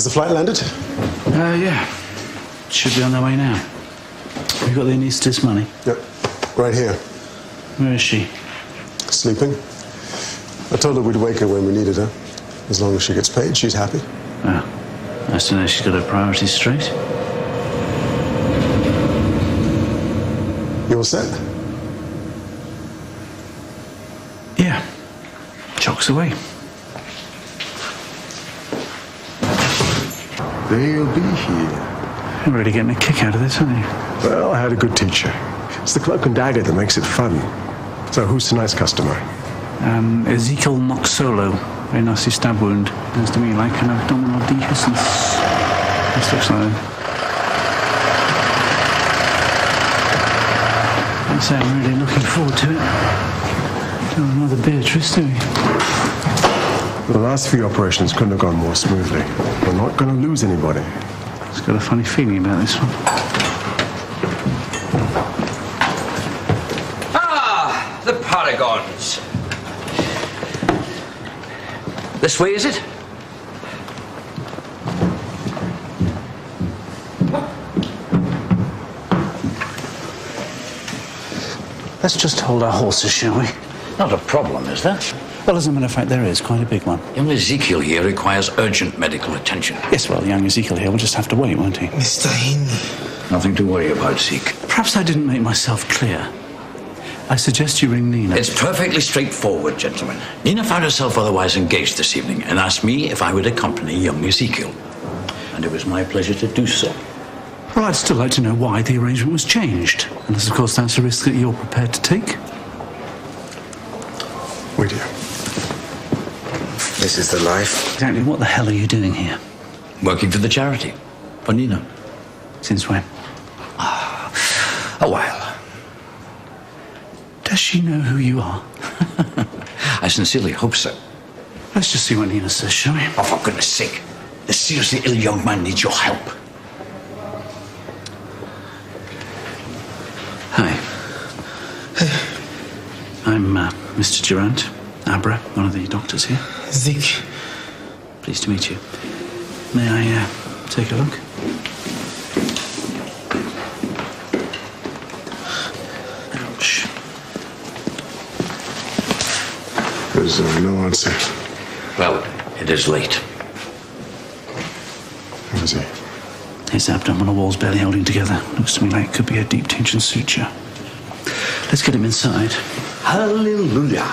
Has the flight landed? Yeah. Should be on their way now. We got the anaesthetist money. Yep. Right here. Where is she? Sleeping. I told her we'd wake her when we needed her. As long as she gets paid, she's happy. Well, nice to know she's got her priorities straight. You all set? Yeah. Chocks away. They'll be here. You're really getting a kick out of this, aren't you? Well, I had a good teacher. It's the cloak and dagger that makes it fun. So who's tonight's customer? Ezekiel Noxolo. Very nasty stab wound. Looks to me like an abdominal dehiscence. This looks like I'd say I'm really looking forward to it. Don't want another Beatrice, do we? The last few operations couldn't have gone more smoothly. We're not going to lose anybody. Just got a funny feeling about this one. Ah, the Paragons. This way, is it? Let's just hold our horses, shall we? Not a problem, is there? Well, as a matter of fact, there is quite a big one. Young Ezekiel here requires urgent medical attention. Yes, well, young Ezekiel here will just have to wait, won't he? Mr. Heaney. Nothing to worry about, Zeke. Perhaps I didn't make myself clear. I suggest you ring Nina. It's perfectly straightforward, gentlemen. Nina found herself otherwise engaged this evening and asked me if I would accompany young Ezekiel. And it was my pleasure to do so. Well, I'd still like to know why the arrangement was changed. Unless, of course, that's a risk that you're prepared to take. Would you? This is the life. Exactly what the hell are you doing here? Working for the charity. For Nina. Since when? A while. Does she know who you are? I sincerely hope so. Let's just see what Nina says, shall we? Oh, for goodness sake. The seriously ill young man needs your help. Hi. Hey. I'm Mr. Durant, Abra, one of the doctors here. Zeke. Pleased to meet you. May I take a look? Ouch. There's no answer. Well, it is late. Who is he? His abdominal wall's barely holding together. Looks to me like it could be a deep tension suture. Let's get him inside. Hallelujah.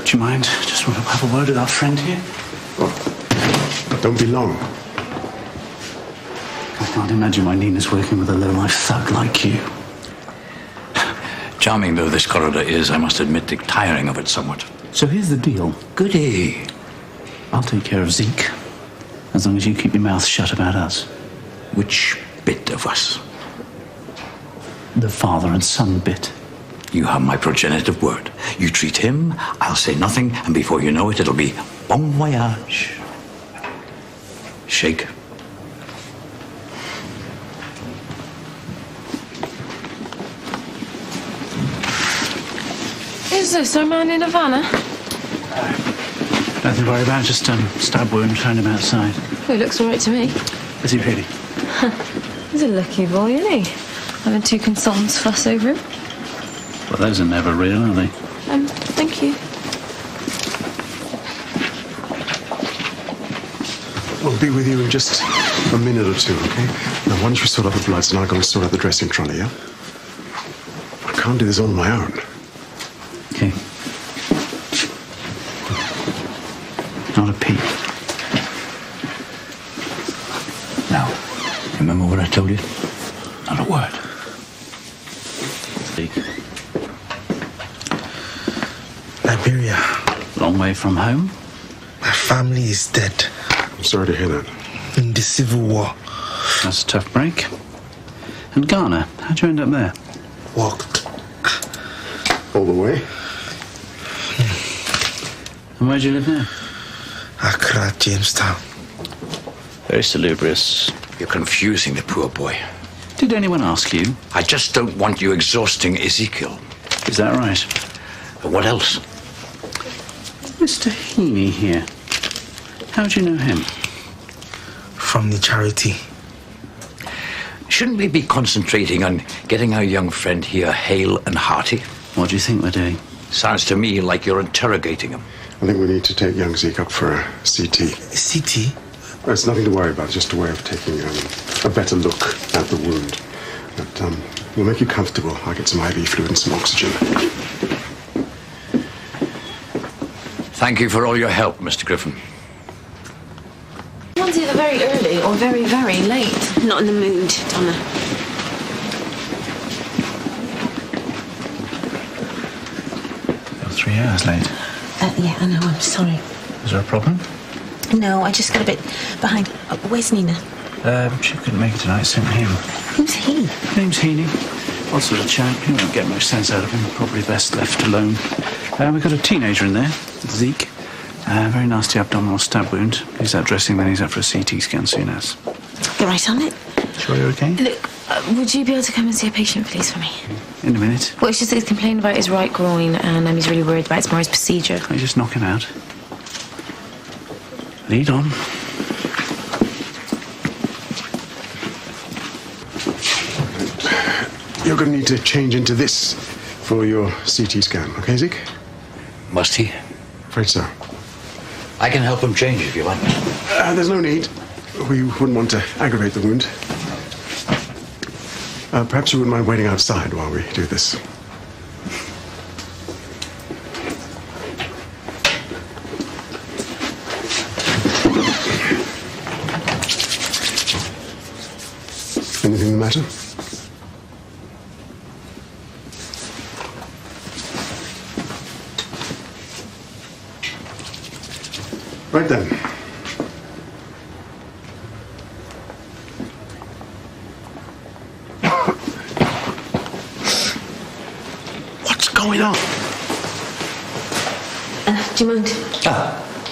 Do you mind? Just want to have a word with our friend here. Oh. Don't be long. I can't imagine why Nina's working with a low-life thug like you. Charming though this corridor is, I must admit the tiring of it somewhat. So here's the deal. Goody. I'll take care of Zeke, as long as you keep your mouth shut about us. Which bit of us? The father and son bit. You have my progenitive word. You treat him, I'll say nothing, and before you know it, it'll be bon voyage. Shake. Is this our man in Havana? Nothing to worry about, just stab wound, found him outside. Oh, he looks all right to me. Is he really? He's a lucky boy, isn't he? Having two consultants fuss over him. Well, those are never real, are they? Thank you. We'll be with you in just a minute or two, okay? Now, why don't you sort out the bloods and I'll go and sort out the dressing trolley, yeah? I can't do this all on my own. Okay. Not a peep. Now, remember what I told you? Not a word. Liberia. Long way from home? My family is dead. I'm sorry to hear that. In the Civil War. That's a tough break. And Ghana, how'd you end up there? Walked. All the way? And where'd you live now? Accra, Jamestown. Very salubrious. You're confusing the poor boy. Did anyone ask you? I just don't want you exhausting Ezekiel. Is that right? But what else? Mr. Heaney here. How do you know him? from the charity. Shouldn't we be concentrating on getting our young friend here hale and hearty? What do you think we're doing? Sounds to me like you're interrogating him. I think we need to take young Zeke up for a CT. CT? It's nothing to worry about, just a way of taking a better look at the wound. But we'll make you comfortable. I'll get some IV fluid and some oxygen. Thank you for all your help, Mr. Griffin. One's either very early or very, very late. Not in the mood, Donna. You're 3 hours late. Yeah, I know, I'm sorry. Is there a problem? No, I just got a bit behind. Where's Nina? She couldn't make it tonight, sent him. Who's he? Name's Heaney. Odd sort of chap. You won't get much sense out of him. Probably best left alone. We've got a teenager in there, Zeke. Very nasty abdominal stab wound. He's out dressing, then he's out for a CT scan soon as. Get right on it. Sure you're okay? Look, would you be able to come and see a patient, please, for me? In a minute. Well, it's just that he's complaining about his right groin, and he's really worried about tomorrow's procedure. I just knock him out. Lead on. You're going to need to change into this for your CT scan, okay, Zeke? Must he? Afraid so. I can help him change if you like. There's no need. We wouldn't want to aggravate the wound. Perhaps you wouldn't mind waiting outside while we do this. Anything the matter? Right then. What's going on? Do you mind?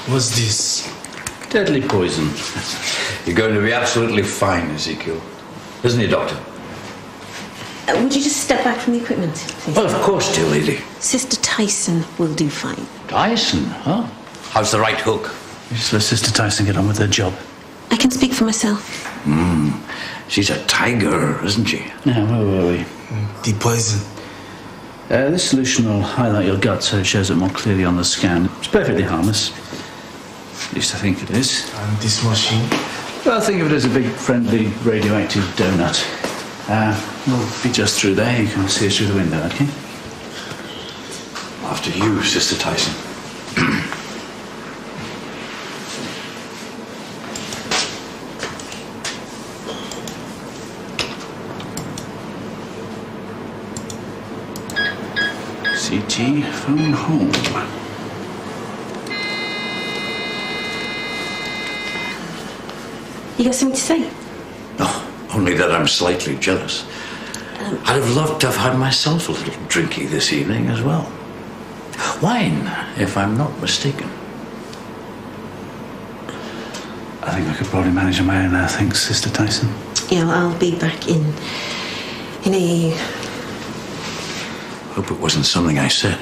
What's this? Deadly poison. You're going to be absolutely fine, Ezekiel. Isn't he, Doctor? Would you just step back from the equipment, please? Well, of course, dear lady. Sister Tyson will do fine. Tyson, huh? How's the right hook? Just let Sister Tyson get on with her job. I can speak for myself. She's a tiger, isn't she? Now, where were we? The poison. This solution will highlight your gut so it shows it more clearly on the scan. It's perfectly harmless. At least I think it is. And this machine. Well, think of it as a big, friendly, radioactive donut. We'll be just through there. You can see us through the window, okay? After you, Sister Tyson. CT, phone home. You got something to say? No, only that I'm slightly jealous. I'd have loved to have had myself a little drinky this evening as well. Wine, if I'm not mistaken. I think I could probably manage on my own now, thanks, Sister Tyson. Yeah, I'll be back in a... Hope it wasn't something I said.